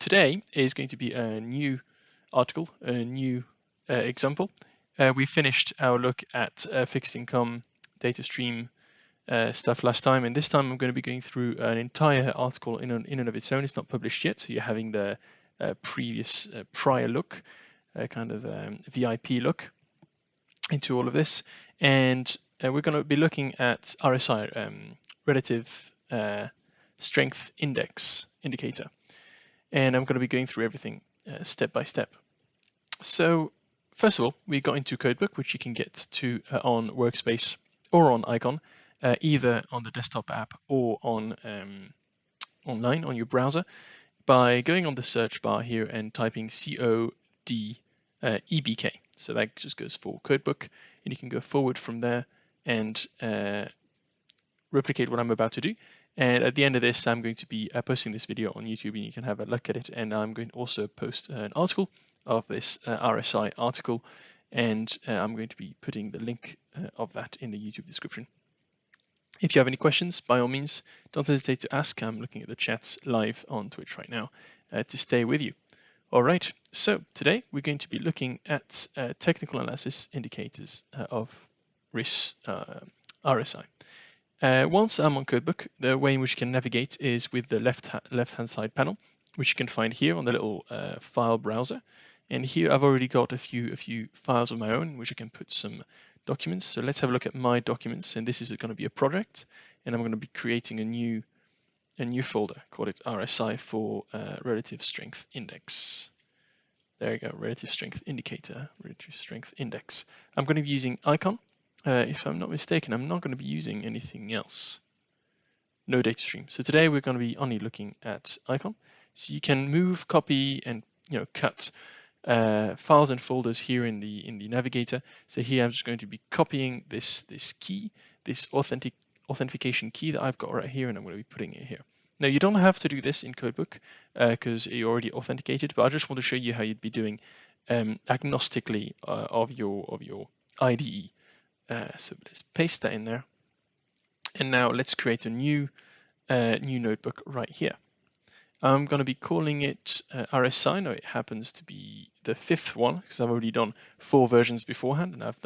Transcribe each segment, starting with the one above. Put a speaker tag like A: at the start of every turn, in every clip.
A: today is going to be a new article, a new example. We finished our look at fixed income data stream stuff last time, and this time I'm going to be going through an entire article in and of its own. It's not published yet, so you're having the prior look, kind of VIP look into all of this. And we're going to be looking at RSI, relative strength indicator. And I'm going to be going through everything step by step. So first of all, we got into Codebook, which you can get to on Workspace or on Eikon, either on the desktop app or on online on your browser, by going on the search bar here and typing CODEBK. So that just goes for Codebook, and you can go forward from there and replicate what I'm about to do. And at the end of this, I'm going to be posting this video on YouTube, and you can have a look at it. And I'm going to also post an article of this RSI article, and I'm going to be putting the link of that in the YouTube description. If you have any questions, by all means, don't hesitate to ask. I'm looking at the chats live on Twitch right now to stay with you. All right, so today we're going to be looking at technical analysis indicators of RSI. Once I'm on Codebook, the way in which you can navigate is with the left-hand side panel, which you can find here on the little file browser. And here I've already got a few files of my own, which I can put some documents. So let's have a look at my documents, and this is going to be a project, and I'm going to be creating a new folder, call it RSI for relative strength index. There you go, relative strength indicator, relative strength index. I'm going to be using Eikon. If I'm not mistaken, I'm not going to be using anything else. No data stream. So today we're going to be only looking at Eikon. So you can move, copy, and cut files and folders here in the navigator. So here I'm just going to be copying this key, this authentication key that I've got right here, and I'm going to be putting it here. Now you don't have to do this in Codebook because you're already authenticated, but I just want to show you how you'd be doing agnostically of your IDE. So let's paste that in there, and now let's create a new notebook right here. I'm going to be calling it RSI. Now it happens to be the 5th one because I've already done 4 versions beforehand, and I've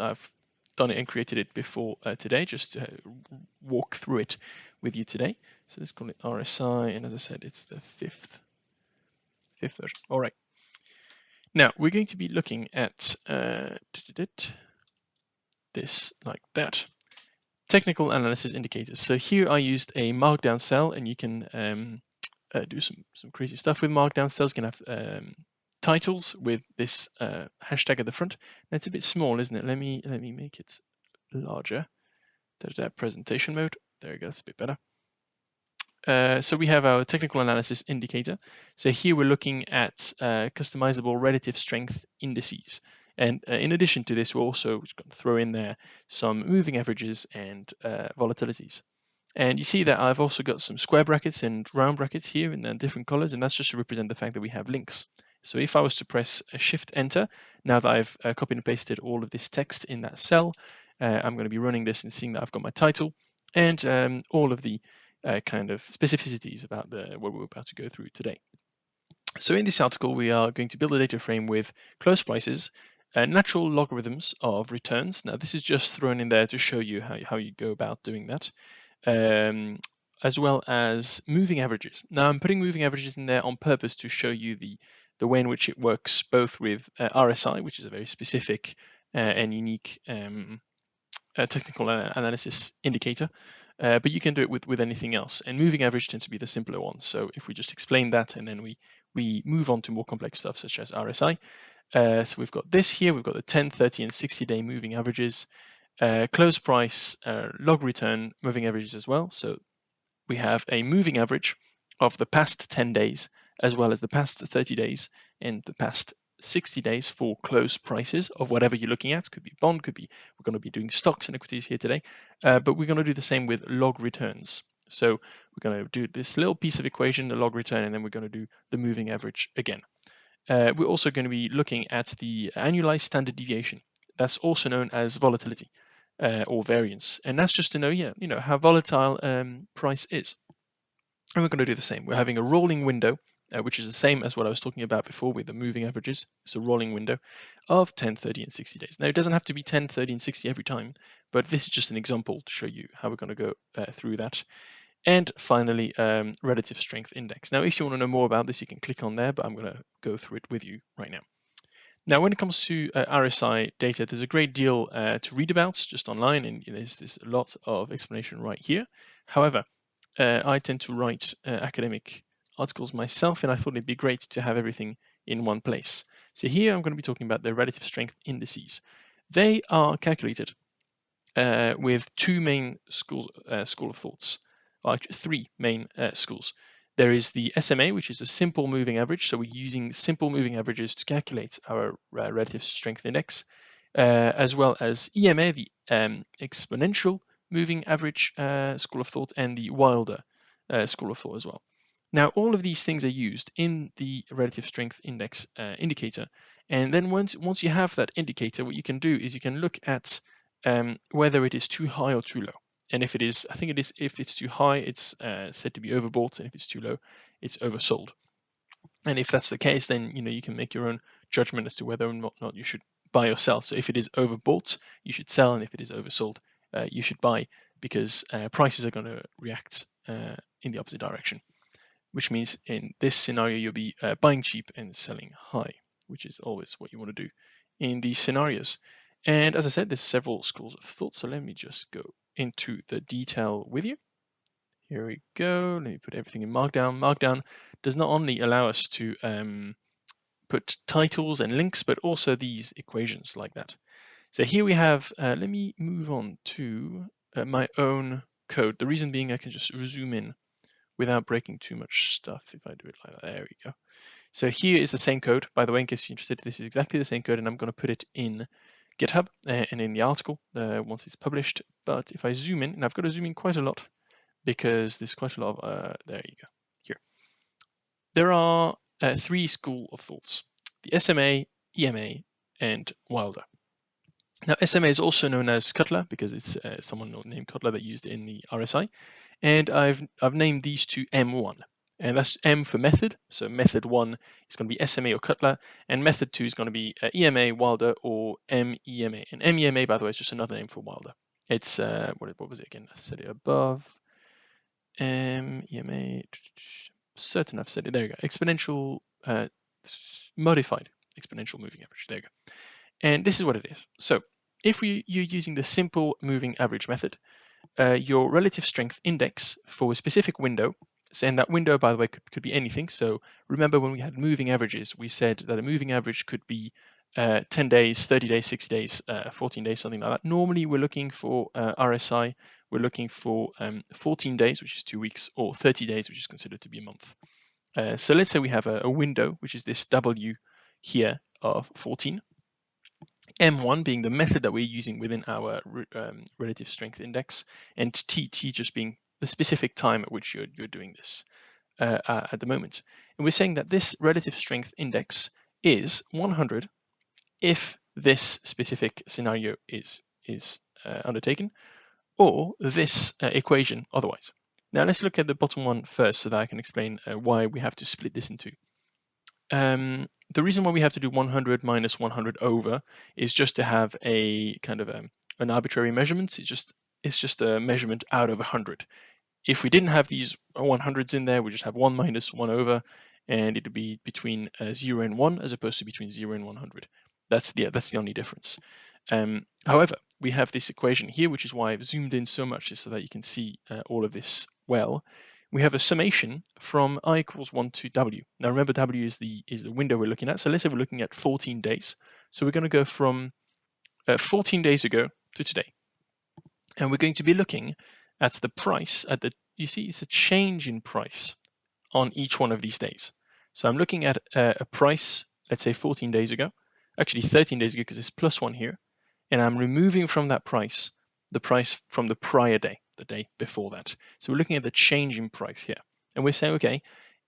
A: done it and created it before today, just to walk through it with you today. So let's call it RSI, and as I said, it's the 5th version. All right. Now we're going to be looking at this like that. Technical analysis indicators. So here I used a markdown cell, and you can do some crazy stuff with markdown cells. You can have titles with this hashtag at the front. Now it's a bit small, isn't it? Let me make it larger. Presentation mode. There we go. That's a bit better. So we have our technical analysis indicator. So here we're looking at customizable relative strength indices. And in addition to this, we're also going to throw in there some moving averages and volatilities. And you see that I've also got some square brackets and round brackets here in different colors, and that's just to represent the fact that we have links. So if I was to press Shift-Enter, now that I've copied and pasted all of this text in that cell, I'm going to be running this and seeing that I've got my title and all of the kind of specificities about what we're about to go through today. So in this article, we are going to build a data frame with close prices, natural logarithms of returns. Now this is just thrown in there to show you how you go about doing that. As well as moving averages. Now I'm putting moving averages in there on purpose to show you the way in which it works both with RSI, which is a very specific and unique technical analysis indicator, but you can do it with anything else. And moving average tends to be the simpler one. So if we just explain that and then we move on to more complex stuff such as RSI. So we've got this here, we've got the 10, 30, and 60-day moving averages. Close price, log return, moving averages as well. So we have a moving average of the past 10 days, as well as the past 30 days and the past 60 days for close prices of whatever you're looking at. Could be bond, could be, we're going to be doing stocks and equities here today, but we're going to do the same with log returns. So we're going to do this little piece of equation, the log return, and then we're going to do the moving average again. We're also going to be looking at the annualized standard deviation. That's also known as volatility or variance. And that's just to know, how volatile price is. And we're going to do the same. We're having a rolling window which is the same as what I was talking about before with the moving averages. It's a rolling window of 10, 30, and 60 days. Now, it doesn't have to be 10, 30, and 60 every time, but this is just an example to show you how we're going to go through that. And finally, relative strength index. Now, if you want to know more about this, you can click on there, but I'm going to go through it with you right now. Now, when it comes to RSI data, there's a great deal to read about just online, and there's a lot of explanation right here. However, I tend to write academic articles myself, and I thought it'd be great to have everything in one place. So here I'm going to be talking about the relative strength indices. They are calculated with two main school of thoughts, or actually three main schools. There is the SMA, which is a simple moving average. So we're using simple moving averages to calculate our relative strength index, as well as EMA, the exponential moving average school of thought, and the Wilder school of thought as well. Now, all of these things are used in the relative strength index indicator. And then once you have that indicator, what you can do is you can look at whether it is too high or too low. And if it is, I think it is, if it's too high, it's said to be overbought, and if it's too low, it's oversold. And if that's the case, then you can make your own judgment as to whether or not you should buy or sell. So if it is overbought, you should sell, and if it is oversold, you should buy, because prices are going to react in the opposite direction. Which means in this scenario, you'll be buying cheap and selling high, which is always what you want to do in these scenarios. And as I said, there's several schools of thought. So let me just go into the detail with you. Here we go. Let me put everything in Markdown. Markdown does not only allow us to put titles and links, but also these equations like that. So here we have, let me move on to my own code. The reason being I can just zoom in without breaking too much stuff if I do it like that. There we go. So here is the same code, by the way, in case you're interested. This is exactly the same code, and I'm going to put it in GitHub and in the article once it's published. But if I zoom in, and I've got to zoom in quite a lot because there's quite a lot of, there you go, here. There are three schools of thoughts: the SMA, EMA, and Wilder. Now, SMA is also known as Cutler because it's someone named Cutler that used it in the RSI. And I've named these two M1. And that's M for method. So method 1 is going to be SMA or Cutler, and method 2 is going to be EMA, Wilder, or MEMA. And MEMA, by the way, is just another name for Wilder. It's, what was it again? I said it above. MEMA, certain I've said it. There you go. Exponential, modified exponential moving average. There you go. And this is what it is. So if you're using the simple moving average method, your relative strength index for a specific window, and that window, by the way, could be anything. So remember when we had moving averages, we said that a moving average could be 10 days, 30 days, 60 days, 14 days, something like that. Normally, we're looking for RSI. We're looking for 14 days, which is 2 weeks, or 30 days, which is considered to be a month. So let's say we have a window, which is this W here of 14. M1 being the method that we're using within our relative strength index, and TT just being the specific time at which you're doing this at the moment. And we're saying that this relative strength index is 100 if this specific scenario is undertaken, or this equation otherwise. Now let's look at the bottom one first so that I can explain why we have to split this in two. The reason why we have to do 100 minus 100 over is just to have a kind of an arbitrary measurement. It's just a measurement out of 100. If we didn't have these 100s in there, we just have 1 minus 1 over, and it would be between 0 and 1 as opposed to between 0 and 100. That's the only difference. However, we have this equation here, which is why I've zoomed in so much, so that you can see all of this well. We have a summation from I equals 1 to W. Now remember, W is the window we're looking at. So let's say we're looking at 14 days. So we're going to go from 14 days ago to today. And we're going to be looking at the price at you see, it's a change in price on each one of these days. So I'm looking at a price, let's say 14 days ago, actually 13 days ago, because it's plus 1 here. And I'm removing from that price the price from the prior day, the day before that. So we're looking at the change in price here. And we're saying, okay,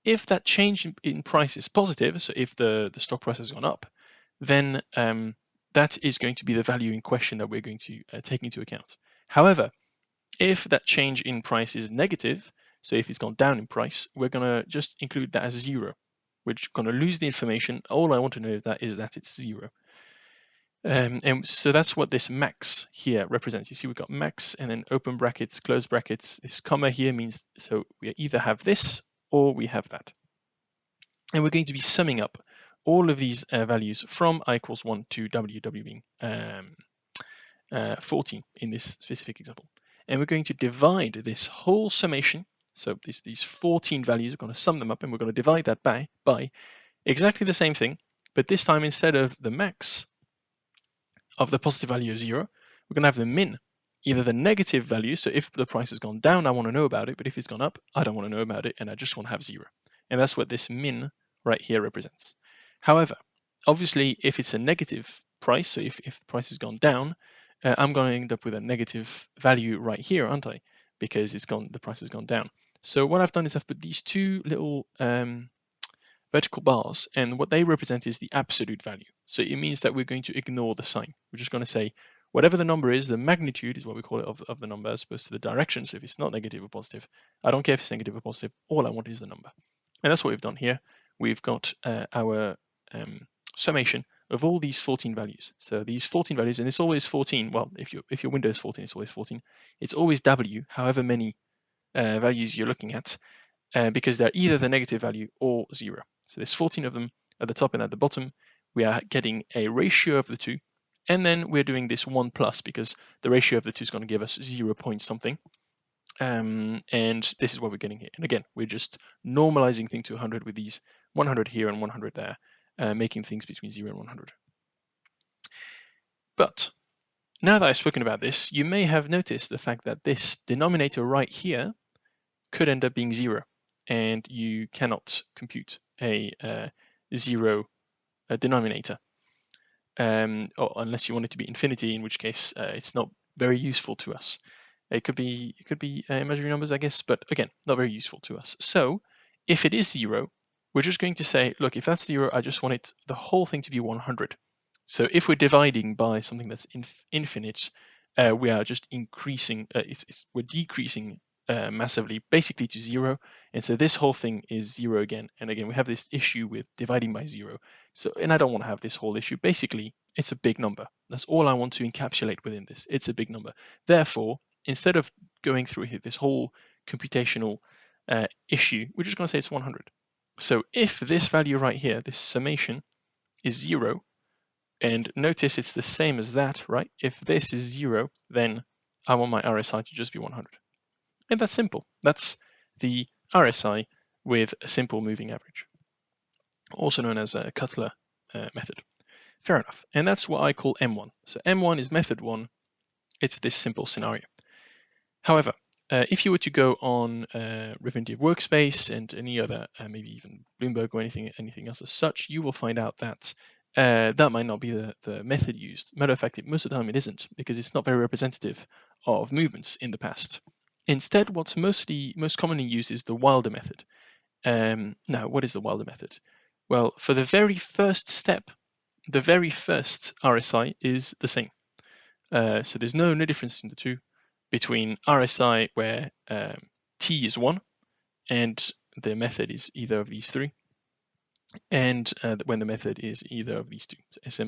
A: if that change in price is positive, so if the stock price has gone up, then that is going to be the value in question that we're going to take into account. However, if that change in price is negative, so if it's gone down in price, we're going to just include that as 0. We're going to lose the information. All I want to know is that it's 0. And so that's what this max here represents. You see, we've got max and then open brackets, close brackets. This comma here means, so we either have this or we have that. And we're going to be summing up all of these values from I equals 1 to W being 14 in this specific example. And we're going to divide this whole summation. So these 14 values, we're going to sum them up and we're going to divide that by exactly the same thing. But this time, instead of the max of the positive value of 0, we're going to have the min, either the negative value. So if the price has gone down, I want to know about it. But if it's gone up, I don't want to know about it. And I just want to have 0. And that's what this min right here represents. However, obviously, if it's a negative price, so if the price has gone down, I'm going to end up with a negative value right here, aren't I? Because the price has gone down. So what I've done is I've put these two little vertical bars, and what they represent is the absolute value. So it means that we're going to ignore the sign. We're just going to say whatever the number is, the magnitude is what we call it of the number as opposed to the direction. So if it's not negative or positive, I don't care if it's negative or positive. All I want is the number. And that's what we've done here. We've got our summation of all these 14 values. So these 14 values, and it's always 14. Well, if your window is 14, it's always 14. It's always W, however many values you're looking at, because they're either the negative value or 0. So there's 14 of them at the top and at the bottom. We are getting a ratio of the two. And then we're doing this 1 plus because the ratio of the two is going to give us 0 point something. And this is what we're getting here. And again, we're just normalizing things to 100 with these 100 here and 100 there, making things between 0 and 100. But now that I've spoken about this, you may have noticed the fact that this denominator right here could end up being 0, and you cannot compute a 0 denominator, or unless you want it to be infinity, in which case it's not very useful to us. It could be imaginary numbers, I guess, but again, not very useful to us. So if it is 0, we're just going to say, look, if that's 0, I just want the whole thing to be 100. So if we're dividing by something that's infinite, we are just increasing, we're decreasing massively, basically to 0. And so this whole thing is 0 again. And again, we have this issue with dividing by 0. So, and I don't want to have this whole issue. Basically, it's a big number. That's all I want to encapsulate within this. It's a big number. Therefore, instead of going through this whole computational issue, we're just going to say it's 100. So if this value right here, this summation, is 0, and notice it's the same as that, right? If this is 0, then I want my RSI to just be 100. And that's simple. That's the RSI with a simple moving average, also known as a Cutler method. Fair enough. And that's what I call M1. So M1 is method 1. It's this simple scenario. However, if you were to go on Refinitiv Workspace and any other, maybe even Bloomberg or anything else as such, you will find out that that might not be the method used. Matter of fact, most of the time it isn't, because it's not very representative of movements in the past. Instead, what's most commonly used is the Wilder method. Now, what is the Wilder method? Well, for the very first step, the very first RSI is the same. So there's no difference in the two, between RSI where T is 1 and the method is either of these three, and when the method is either of these two, so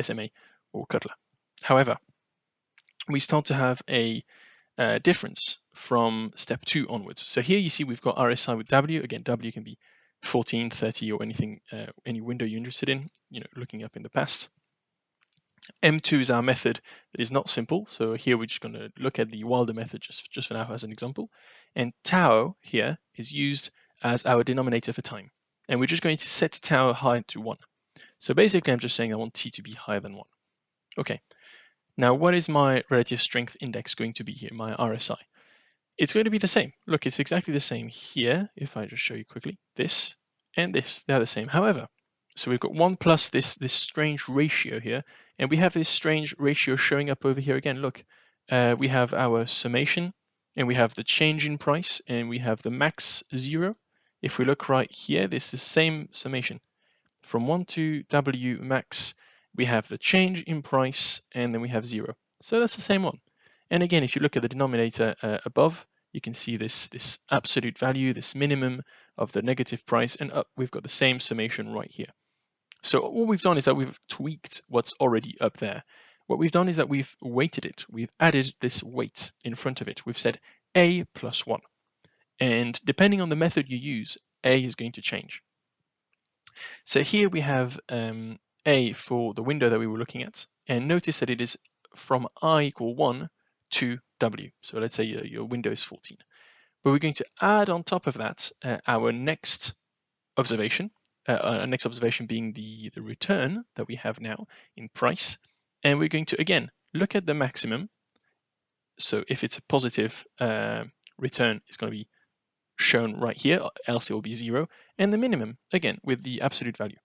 A: SMA, or Cutler. However, we start to have a difference from step 2 onwards. So here you see we've got RSI with W. Again, W can be 14, 30, or anything, any window you're interested in, looking up in the past. M2 is our method that is not simple. So here we're just going to look at the Wilder method just for now as an example. And tau here is used as our denominator for time. And we're just going to set tau high to 1. So basically, I'm just saying I want T to be higher than 1. Okay. Now, what is my relative strength index going to be here, my RSI? It's going to be the same. Look, it's exactly the same here. If I just show you quickly, this and this, they're the same. However, so we've got 1 plus this strange ratio here, and we have this strange ratio showing up over here again. Look, we have our summation, and we have the change in price, and we have the max 0. If we look right here, this is the same summation. From 1 to W max, we have the change in price, and then we have 0. So that's the same one. And again, if you look at the denominator above, you can see this absolute value, this minimum of the negative price, and up we've got the same summation right here. So what we've done is that we've tweaked what's already up there. What we've done is that we've weighted it. We've added this weight in front of it. We've said A plus 1. And depending on the method you use, A is going to change. So here we have A for the window that we were looking at. And notice that it is from I equal 1 to W. So let's say your window is 14. But we're going to add on top of that our next observation. Our next observation being the return that we have now in price. And we're going to, again, look at the maximum. So if it's a positive return, it's going to be shown right here, else it will be 0. And the minimum, again, with the absolute value.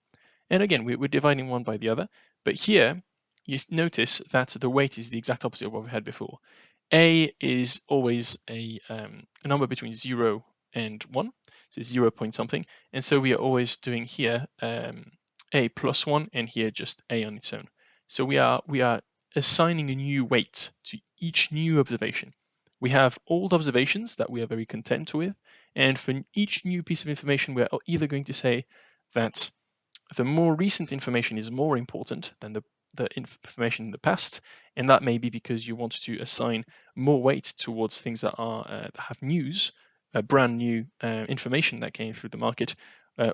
A: And again, we're dividing one by the other. But here, you notice that the weight is the exact opposite of what we had before. A is always a number between 0 and 1, so 0 point something. And so we are always doing here A plus 1, and here just A on its own. So we are assigning a new weight to each new observation. We have old observations that we are very content with, and for each new piece of information, we're either going to say that the more recent information is more important than the information in the past, and that may be because you want to assign more weight towards things that are that have news, brand new information that came through the market,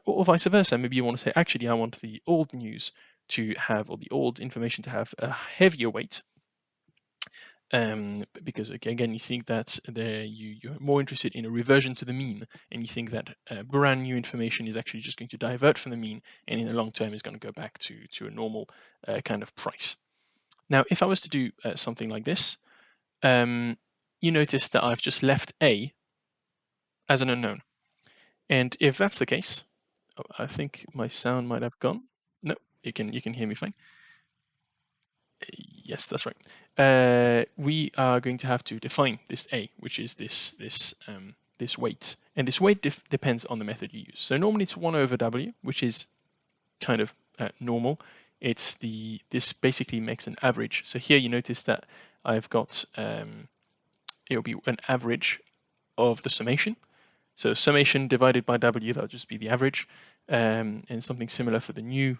A: or vice versa. Maybe you want to say, actually, I want the old news to have, or the old information to have a heavier weight. Because again, you think that you're more interested in a reversion to the mean, and you think that brand new information is actually just going to divert from the mean, and in the long term is going to go back to a normal kind of price. Now, if I was to do something like this, you notice that I've just left A as an unknown. And if that's the case, I think my sound might have gone. No, you can hear me fine. Yes, that's right. We are going to have to define this A, which is this weight, and this weight depends on the method you use. So normally it's 1 over W, which is kind of normal. It's this basically makes an average. So here you notice that I've got it'll be an average of the summation. So summation divided by W, that'll just be the average, and something similar for the new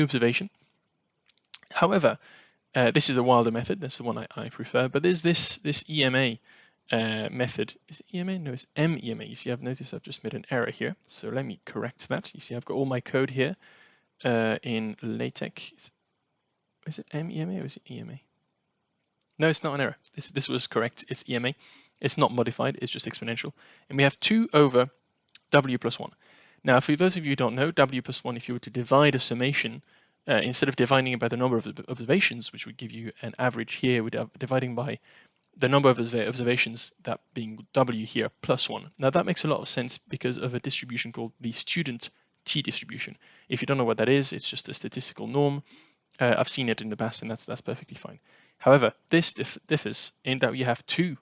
A: observation. However, this is a wilder method. That's the one I prefer. But there's this EMA method. Is it EMA? No, it's MEMA. You see, I've noticed I've just made an error here. So let me correct that. You see, I've got all my code here in LaTeX. Is it MEMA or is it EMA? No, it's not an error. This was correct. It's EMA. It's not modified. It's just exponential. And we have 2 over W plus 1. Now, for those of you who don't know, W plus 1, if you were to divide a summation, instead of dividing it by the number of observations, which would give you an average here, we're dividing by the number of observations, that being W here, plus 1. Now, that makes a lot of sense because of a distribution called the student T distribution. If you don't know what that is, it's just a statistical norm. I've seen it in the past, and that's perfectly fine. However, this differs in that you have 2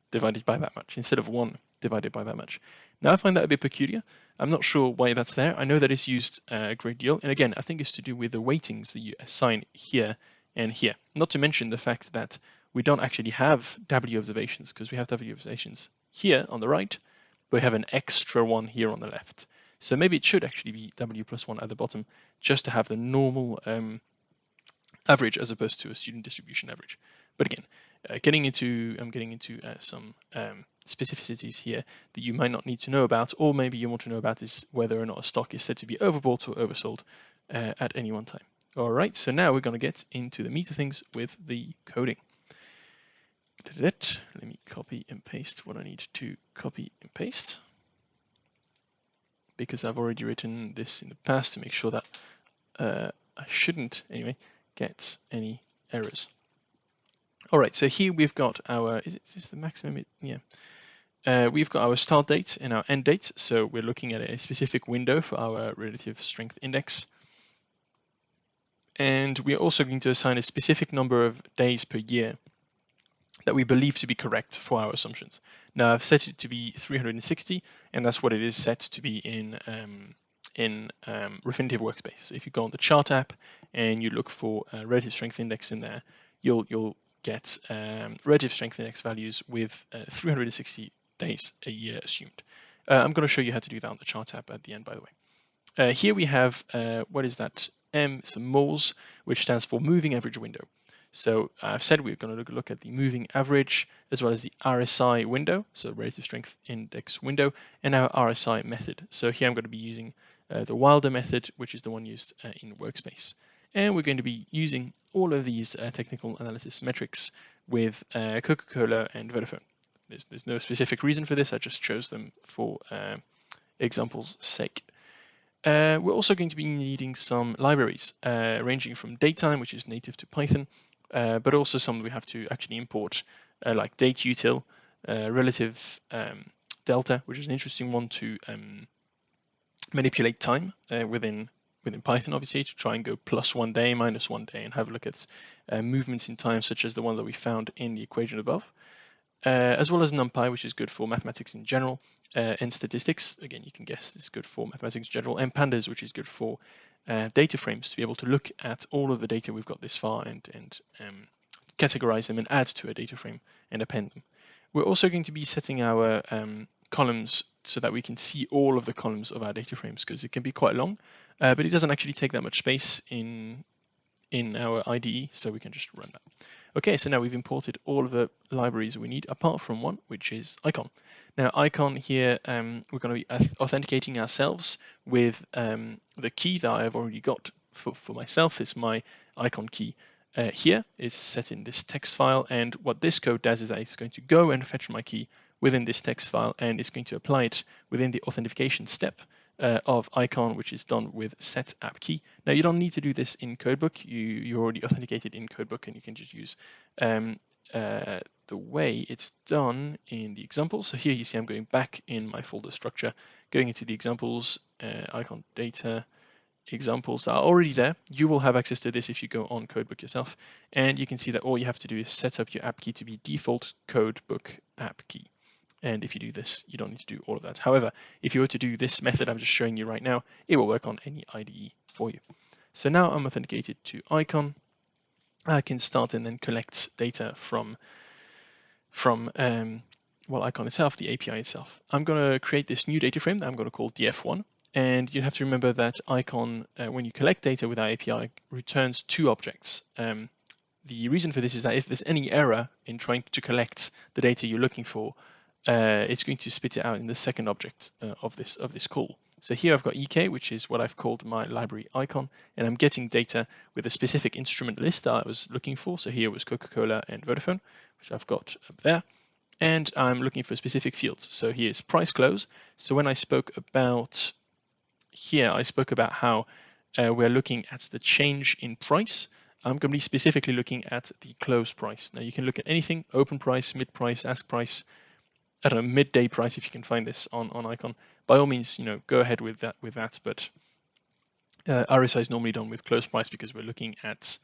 A: divided by that much instead of 1 divided by that much. Now, I find that a bit peculiar. I'm not sure why that's there. I know that it's used a great deal. And again, I think it's to do with the weightings that you assign here and here. Not to mention the fact that we don't actually have W observations, because we have W observations here on the right, but we have an extra one here on the left. So maybe it should actually be W plus 1 at the bottom, just to have the normal average as opposed to a student distribution average. But again, I'm getting into some specificities here that you might not need to know about, or maybe you want to know about is whether or not a stock is said to be overbought or oversold at any one time. All right, so now we're going to get into the meat of things with the coding. Let me copy and paste what I need to copy and paste, because I've already written this in the past to make sure that I shouldn't, anyway, get any errors. All right, so here we've got our, is this the maximum? Yeah. We've got our start date and our end date. So we're looking at a specific window for our relative strength index. And we're also going to assign a specific number of days per year that we believe to be correct for our assumptions. Now, I've set it to be 360, and that's what it is set to be in Refinitiv Workspace. So if you go on the chart app and you look for relative strength index in there, you'll get relative strength index values with 360 days a year assumed. I'm going to show you how to do that on the chart app at the end, by the way. Here we have, what is that? Some moles, which stands for moving average window. So I've said we're going to look at the moving average as well as the RSI window, so relative strength index window, and our RSI method. So here I'm going to be using the Wilder method, which is the one used in Workspace. And we're going to be using all of these technical analysis metrics with Coca-Cola and Vodafone. There's no specific reason for this. I just chose them for example's sake. We're also going to be needing some libraries ranging from datetime, which is native to Python, but also some we have to actually import, like dateutil, relative delta, which is an interesting one to manipulate time within Python, obviously, to try and go +1 day, -1 day, and have a look at movements in time, such as the one that we found in the equation above. As well as NumPy, which is good for mathematics in general, and statistics. Again, you can guess it's good for mathematics in general, and pandas, which is good for data frames, to be able to look at all of the data we've got this far and categorize them and add to a data frame and append them. We're also going to be setting our columns so that we can see all of the columns of our data frames, because it can be quite long, but it doesn't actually take that much space in our IDE, so we can just run that. Okay, so now we've imported all of the libraries we need, apart from one, which is Eikon. Now, Eikon here, we're going to be authenticating ourselves with the key that I've already got for myself. Is my Eikon key here. It's set in this text file, and what this code does is that it's going to go and fetch my key within this text file, and it's going to apply it within the authentication step of Eikon, which is done with set app key. Now, you don't need to do this in Codebook. You're already authenticated in Codebook, and you can just use the way it's done in the examples. So here you see I'm going back in my folder structure, going into the examples, Eikon Data examples are already there. You will have access to this if you go on Codebook yourself, and you can see that all you have to do is set up your app key to be default Codebook app key. And if you do this, you don't need to do all of that. However, if you were to do this method I'm just showing you right now, it will work on any IDE for you. So now I'm authenticated to Eikon. I can start and then collect data from Eikon itself, the API itself. I'm going to create this new data frame that I'm going to call df1. And you have to remember that Eikon, when you collect data with our API, returns 2 objects. The reason for this is that if there's any error in trying to collect the data you're looking for, it's going to spit it out in the second object of this call. So here I've got EK, which is what I've called my library Eikon, and I'm getting data with a specific instrument list that I was looking for. So here was Coca-Cola and Vodafone, which I've got up there. And I'm looking for specific fields. So here's price close. So when I spoke about here, I spoke about how we're looking at the change in price. I'm going to be specifically looking at the close price. Now you can look at anything: open price, mid price, ask price, I don't know, midday price, if you can find this on Eikon. By all means, go ahead with that. But RSI is normally done with close price because we're looking at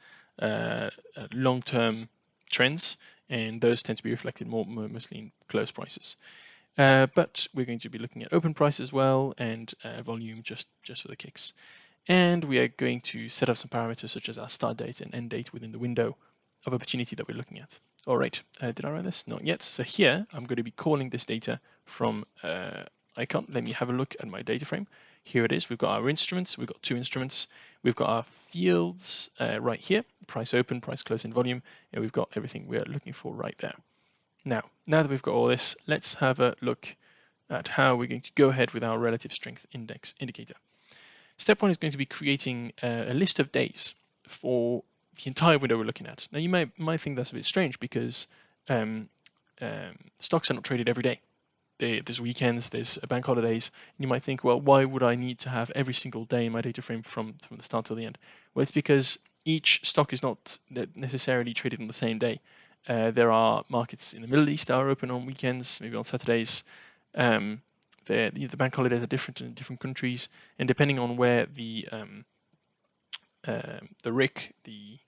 A: long-term trends, and those tend to be reflected mostly in close prices. But we're going to be looking at open price as well, and volume just for the kicks. And we are going to set up some parameters such as our start date and end date within the window of opportunity that we're looking at. All right, did I write this? Not yet. So here I'm going to be calling this data from Eikon. Let me have a look at my data frame. Here it is. We've got our instruments. We've got 2 instruments. We've got our fields right here: price open, price close, and volume. And we've got everything we're looking for right there. Now that we've got all this, let's have a look at how we're going to go ahead with our relative strength index indicator. Step 1 is going to be creating a list of days for the entire window we're looking at. Now you might think that's a bit strange because stocks are not traded every day. There's weekends, there's bank holidays, and you might think, well, why would I need to have every single day in my data frame from the start till the end? Well, it's because each stock is not necessarily traded on the same day. There are markets in the Middle East that are open on weekends, maybe on Saturdays. The bank holidays are different in different countries, and depending on where the RIC, the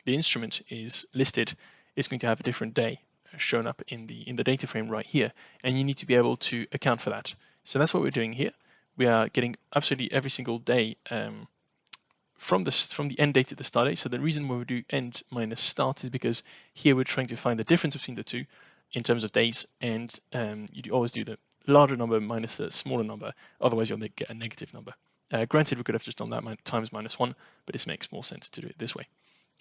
A: instrument, is listed, it's going to have a different day shown up in the data frame right here, and you need to be able to account for that. So that's what we're doing here. We are getting absolutely every single day from the end date to the start date. So the reason why we do end minus start is because here we're trying to find the difference between the two in terms of days, and you always do the larger number minus the smaller number, otherwise you'll get a negative number. Granted, we could have just done that times -1, but this makes more sense to do it this way.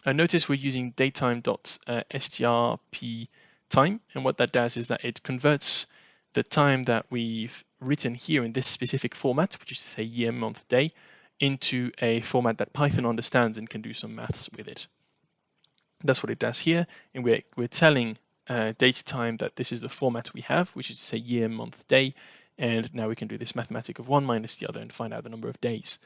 A: Notice we're using datetime.strp time, and what that does is that it converts the time that we've written here in this specific format, which is to say year, month, day, into a format that Python understands and can do some maths with it. That's what it does here, and we're telling datetime that this is the format we have, which is to say year, month, day, and now we can do this mathematic of one minus the other and find out the number of days.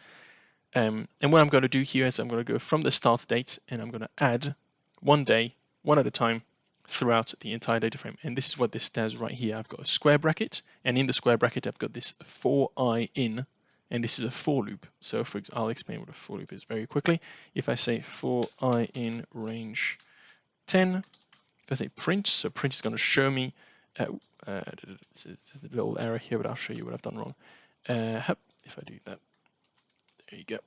A: And what I'm going to do here is I'm going to go from the start date and I'm going to add 1 day, one at a time, throughout the entire data frame. And this is what this does right here. I've got a square bracket, and in the square bracket I've got this for I in, and this is a for loop. So for example, I'll explain what a for loop is very quickly. If I say for I in range 10, if I say print, so print is going to show me, there's a little error here, but I'll show you what I've done wrong. If I do that, there you go.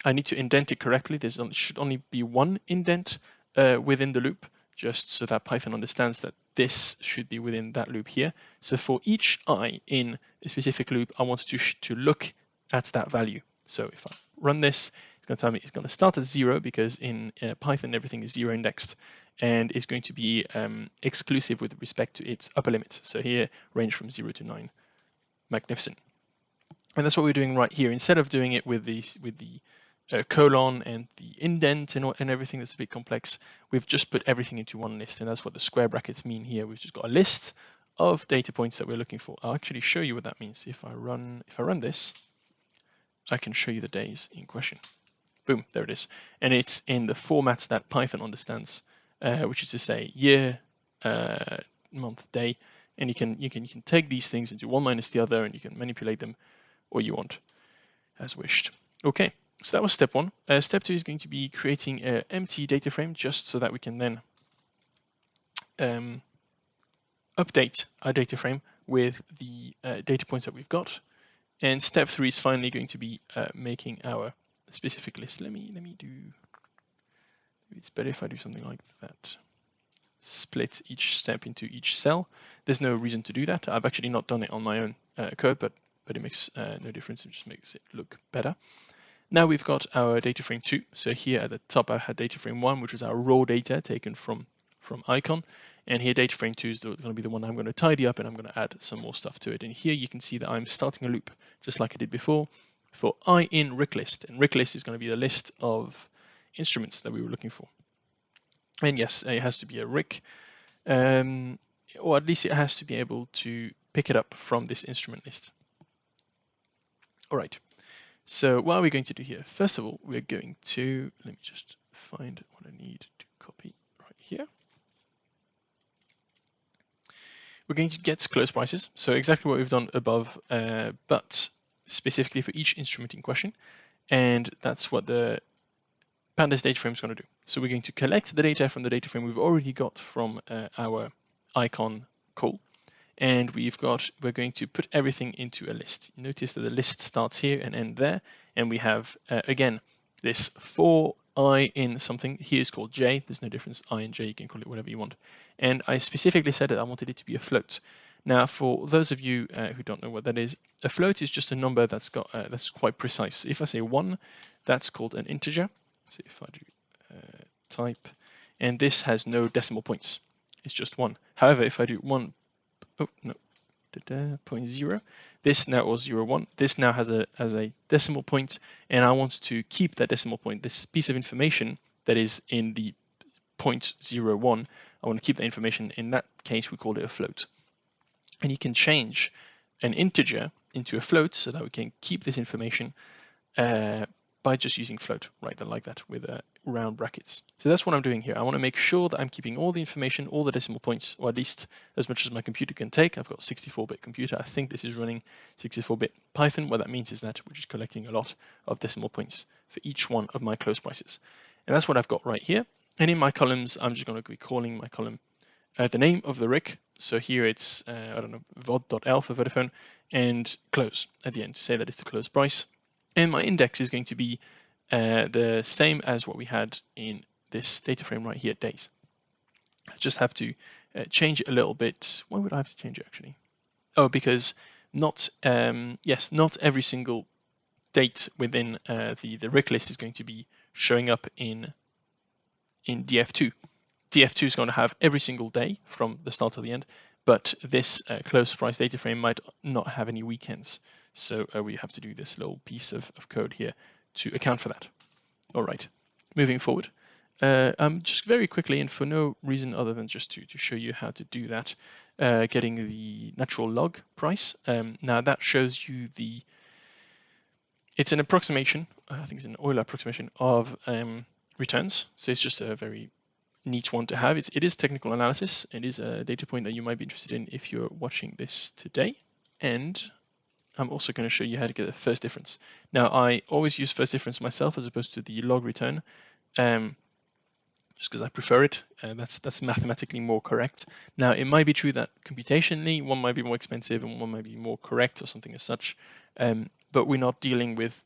A: I need to indent it correctly. There should only be one indent within the loop, just so that Python understands that this should be within that loop here. So for each I in a specific loop, I want to look at that value. So if I run this, it's going to tell me it's going to start at 0 because in Python everything is 0 indexed, and it's going to be exclusive with respect to its upper limit. So here, range from 0 to 9. Magnificent. And that's what we're doing right here. Instead of doing it with the colon and the indent and everything that's a bit complex, we've just put everything into one list, and that's what the square brackets mean here. We've just got a list of data points that we're looking for. I'll actually show you what that means. If I run this, I can show you the days in question. Boom, there it is. And it's in the format that Python understands, which is to say year, month, day, and you can take these things into one minus the other, and you can manipulate them or you want, as wished. Okay, so that was step 1. Step 2 is going to be creating an empty data frame, just so that we can then update our data frame with the data points that we've got. And step 3 is finally going to be making our specific list. Let me do. It's better if I do something like that. Split each step into each cell. There's no reason to do that. I've actually not done it on my own code, but it makes no difference. It just makes it look better. Now we've got our data frame 2. So here at the top, I had data frame 1, which was our raw data taken from Eikon. And here data frame 2 is going to be the one I'm going to tidy up, and I'm going to add some more stuff to it. And here you can see that I'm starting a loop, just like I did before, for I in RIC list. And RIC list is going to be the list of instruments that we were looking for. And yes, it has to be a RIC, or at least it has to be able to pick it up from this instrument list. All right. So what are we going to do here? First of all, we're going to, let me just find what I need to copy right here. We're going to get close prices. So exactly what we've done above, but specifically for each instrument in question. And that's what the pandas data frame is going to do. So we're going to collect the data from the data frame we've already got from our Eikon call. And we're going to put everything into a list. Notice that the list starts here and ends there. And we have, again, this for I in something. Here is called J. There's no difference. I and J, you can call it whatever you want. And I specifically said that I wanted it to be a float. Now, for those of you who don't know what that is, a float is just a number that's quite precise. If I say 1, that's called an integer. So if I do type, and this has no decimal points. It's just 1. However, if I do 1, oh no, 0.0, this now, or 0.1, this now has a decimal point, and I want to keep that decimal point, this piece of information that is in the 0.01, I want to keep that information. In that case, we call it a float. And you can change an integer into a float so that we can keep this information by just using float, right, like that, with round brackets. So that's what I'm doing here. I want to make sure that I'm keeping all the information, all the decimal points, or at least as much as my computer can take. I've got a 64-bit computer. I think this is running 64-bit Python. What that means is that we're just collecting a lot of decimal points for each one of my close prices. And that's what I've got right here. And in my columns, I'm just going to be calling my column the name of the RIC. So here it's, I don't know, vod.l for Vodafone, and close at the end to say that it's the close price. And my index is going to be the same as what we had in this data frame right here, days. I just have to change it a little bit. Why would I have to change it, actually? Oh, because not yes, not every single date within the RIC list is going to be showing up in DF2. DF2 is going to have every single day from the start to the end, but this close price data frame might not have any weekends. So we have to do this little piece of code here to account for that. All right, moving forward. Just very quickly, and for no reason other than just to show you how to do that, getting the natural log price. Now that shows you it's an approximation, I think it's an Euler approximation of returns. So it's just a very neat one to have. It is technical analysis. It is a data point that you might be interested in if you're watching this today. And I'm also going to show you how to get the first difference. Now, I always use first difference myself as opposed to the log return, just because I prefer it. That's mathematically more correct. Now, it might be true that computationally one might be more expensive and one might be more correct or something as such, but we're not dealing with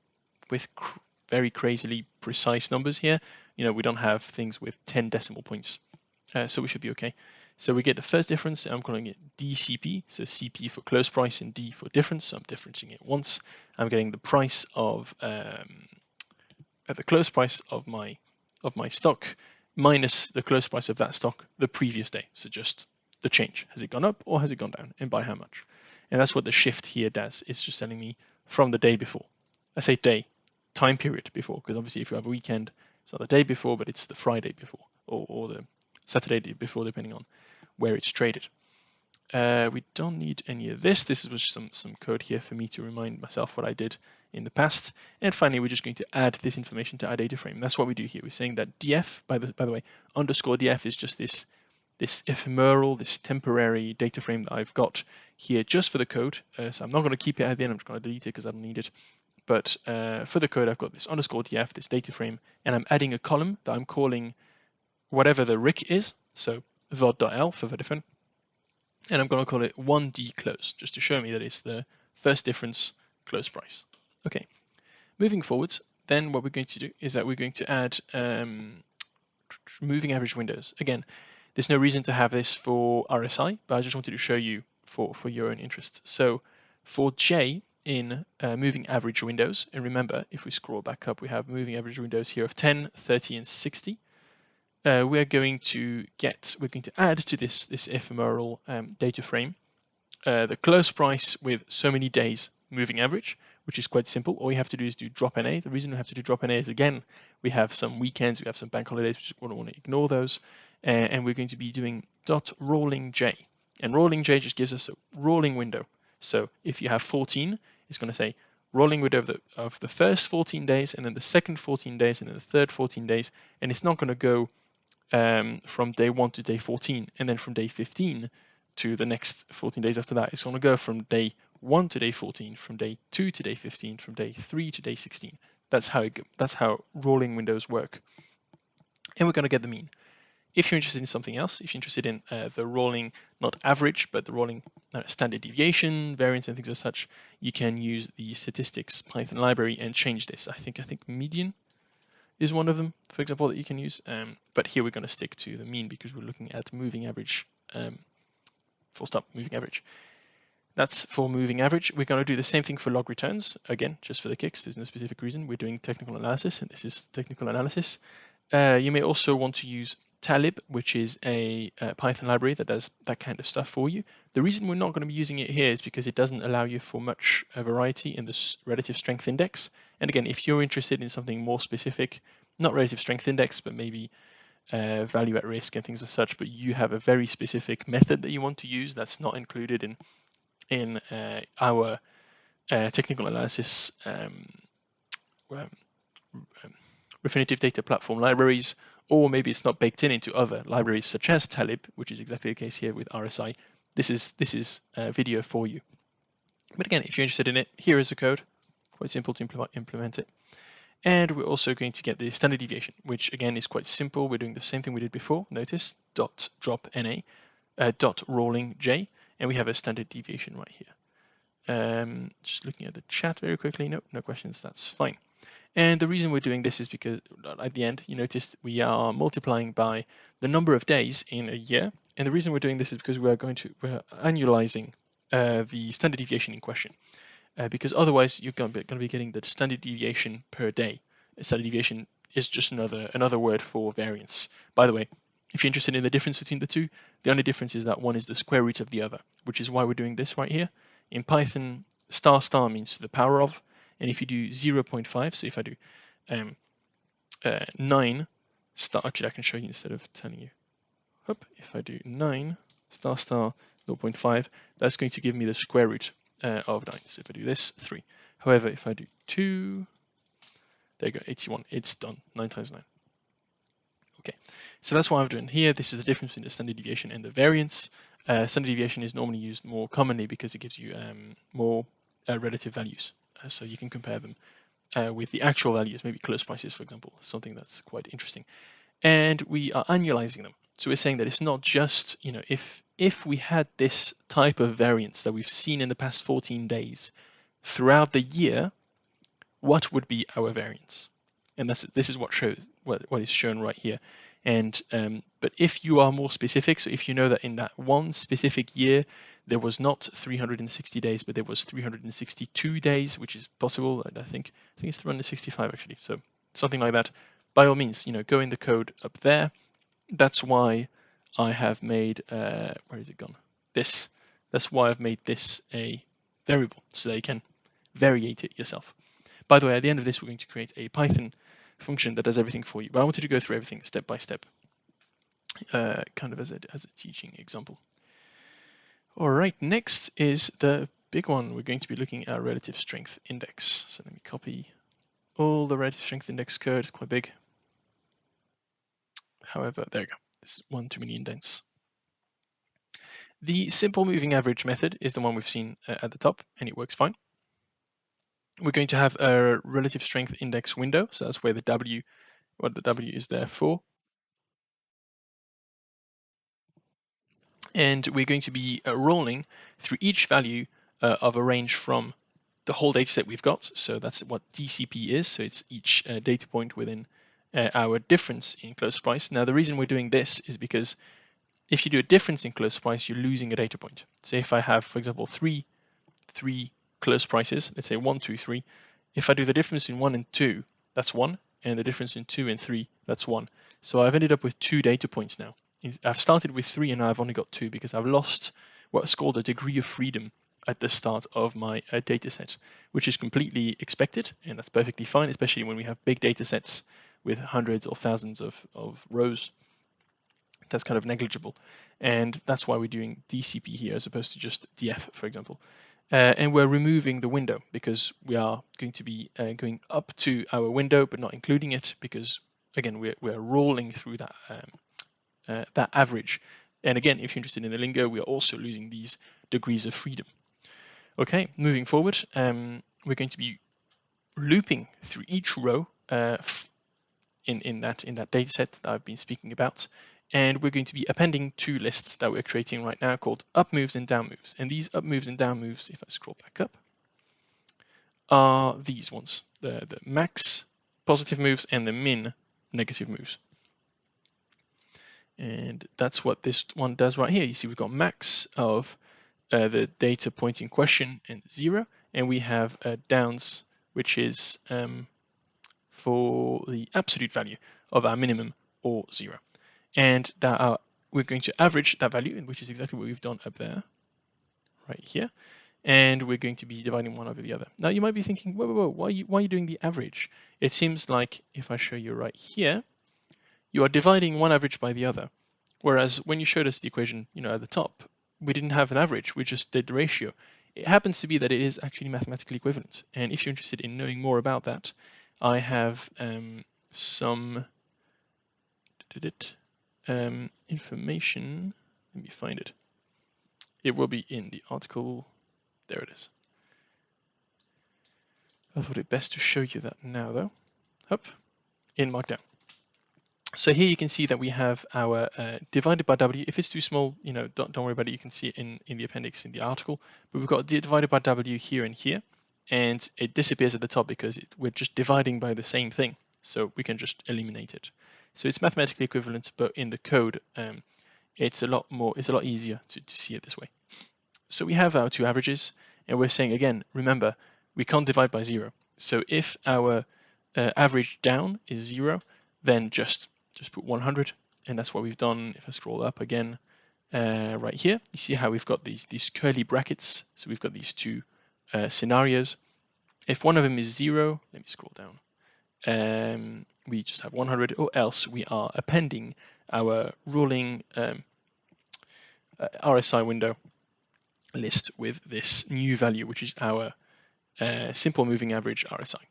A: very crazily precise numbers here. You know, we don't have things with 10 decimal points, so we should be okay. So we get the first difference. I'm calling it DCP, so CP for close price and D for difference. So I'm differencing it once. I'm getting the price of the close price of my stock minus the close price of that stock the previous day. So just the change. Has it gone up or has it gone down, and by how much? And that's what the shift here does. It's just telling me from the day before. I say day, time period before, because obviously if you have a weekend, it's not the day before, but it's the Friday before, or the Saturday before, depending on where it's traded. We don't need any of this. This was some code here for me to remind myself what I did in the past. And finally, we're just going to add this information to our data frame. That's what we do here. We're saying that df, by the way, underscore df is just this ephemeral, this temporary data frame that I've got here just for the code. So I'm not going to keep it at the end. I'm just going to delete it because I don't need it. But for the code, I've got this underscore df, this data frame, and I'm adding a column that I'm calling whatever the RIC is. So vod.l for Vodafone. And I'm going to call it 1D close, just to show me that it's the first difference close price. Okay, moving forwards, then what we're going to do is that we're going to add moving average windows. Again, there's no reason to have this for RSI, but I just wanted to show you for your own interest. So for J in moving average windows, and remember, if we scroll back up, we have moving average windows here of 10, 30, and 60. We're going to add to this ephemeral data frame the close price with so many days moving average, which is quite simple. All you have to do is do drop NA. The reason we have to do drop NA is, again, we have some weekends, we have some bank holidays, we don't want to ignore those, and we're going to be doing dot rolling J. And rolling J just gives us a rolling window. So if you have 14, it's going to say rolling window of the first 14 days, and then the second 14 days, and then the third 14 days, and it's not going to go from day 1 to day 14, and then from day 15 to the next 14 days after that. It's going to go from day 1 to day 14, from day 2 to day 15, from day 3 to day 16. That's how rolling windows work. And we're going to get the mean. If you're interested in something else, if you're interested in the rolling, not average, but the rolling standard deviation, variance, and things as such, you can use the statistics Python library and change this. I think median is one of them, for example, that you can use. But here we're going to stick to the mean because we're looking at moving average, full stop, moving average. That's for moving average. We're going to do the same thing for log returns. Again, just for the kicks, there's no specific reason. We're doing technical analysis, and this is technical analysis. You may also want to use Talib, which is a Python library that does that kind of stuff for you. The reason we're not going to be using it here is because it doesn't allow you for much variety in the relative strength index. And again, if you're interested in something more specific, not relative strength index, but maybe value at risk and things as such, but you have a very specific method that you want to use that's not included in our technical analysis Refinitiv data platform libraries, or maybe it's not baked into other libraries such as Talib, which is exactly the case here with RSI. This is a video for you. But again, if you're interested in it, here is the code. Quite simple to implement it. And we're also going to get the standard deviation, which again is quite simple. We're doing the same thing we did before. Notice dot drop NA, dot rolling J, and we have a standard deviation right here. Just looking at the chat very quickly. No questions. That's fine. And the reason we're doing this is because at the end, you notice we are multiplying by the number of days in a year. And the reason we're doing this is because we're annualizing the standard deviation in question, because otherwise you're going to be getting the standard deviation per day. Standard deviation is just another word for variance. By the way, if you're interested in the difference between the two, the only difference is that one is the square root of the other, which is why we're doing this right here. In Python, star means the power of, and if you do 0.5, so if I do 9 star, actually I can show you instead of telling you. If I do 9 star 0.5, that's going to give me the square root of 9. So if I do this, 3. However, if I do 2, there you go, 81, it's done, 9 times 9. Okay, so that's what I'm doing here. This is the difference between the standard deviation and the variance. Standard deviation is normally used more commonly because it gives you more relative values. So you can compare them with the actual values, maybe close prices, for example, something that's quite interesting. And we are annualizing them. So we're saying that it's not just, if we had this type of variance that we've seen in the past 14 days throughout the year, what would be our variance? And this is what shows what is shown right here. And but if you are more specific, so if you know that in that one specific year there was not 360 days, but there was 362 days, which is possible. I think it's 365 actually. So something like that. By all means, go in the code up there. That's why I have made where is it gone? This. That's why I've made this a variable, so that you can variate it yourself. By the way, at the end of this, we're going to create a Python function that does everything for you. But I wanted to go through everything step by step, kind of as a teaching example. All right, next is the big one. We're going to be looking at relative strength index. So let me copy all the relative strength index code. It's quite big. However, there you go. This is one too many indents. The simple moving average method is the one we've seen at the top, and it works fine. We're going to have a relative strength index window. So that's where the W, what the W is there for. And we're going to be rolling through each value of a range from the whole data set we've got. So that's what DCP is. So it's each data point within our difference in close price. Now, the reason we're doing this is because if you do a difference in close price, you're losing a data point. So if I have, for example, three close prices, let's say 1, 2, 3. If I do the difference in 1 and 2, that's 1, and the difference in 2 and 3, that's 1. So I've ended up with 2 data points now. I've started with 3 and now I've only got 2 because I've lost what's called a degree of freedom at the start of my data set, which is completely expected, and that's perfectly fine, especially when we have big data sets with hundreds or thousands of rows. That's kind of negligible, and that's why we're doing DCP here as opposed to just DF, for example. And we're removing the window because we are going to be going up to our window, but not including it because, again, we're rolling through that that average. And again, if you're interested in the lingo, we are also losing these degrees of freedom. Okay, moving forward, we're going to be looping through each row in that data set that I've been speaking about. And we're going to be appending 2 lists that we're creating right now called up moves and down moves. And these up moves and down moves, if I scroll back up, are these ones, the max positive moves and the min negative moves. And that's what this one does right here. You see we've got max of the data point in question and 0, and we have downs, which is for the absolute value of our minimum or 0. And that we're going to average that value, which is exactly what we've done up there, right here. And we're going to be dividing one over the other. Now you might be thinking, whoa, why are you doing the average? It seems like if I show you right here, you are dividing one average by the other. Whereas when you showed us the equation, at the top, we didn't have an average, we just did the ratio. It happens to be that it is actually mathematically equivalent. And if you're interested in knowing more about that, I have some information. Let me find it. It will be in the article. There it is. I thought it best to show you that now, though. Up in Markdown. So here you can see that we have our divided by W. If it's too small, don't worry about it. You can see it in the appendix in the article. But we've got divided by W here and here, and it disappears at the top because we're just dividing by the same thing. So we can just eliminate it. So it's mathematically equivalent, but in the code, it's a lot easier to see it this way. So we have our two averages, and we're saying again, remember, we can't divide by 0. So if our average down is 0, then just put 100, and that's what we've done. If I scroll up again, right here, you see how we've got these curly brackets. So we've got these two scenarios. If one of them is 0, let me scroll down. We just have 100, or else we are appending our rolling RSI window list with this new value, which is our simple moving average RSI.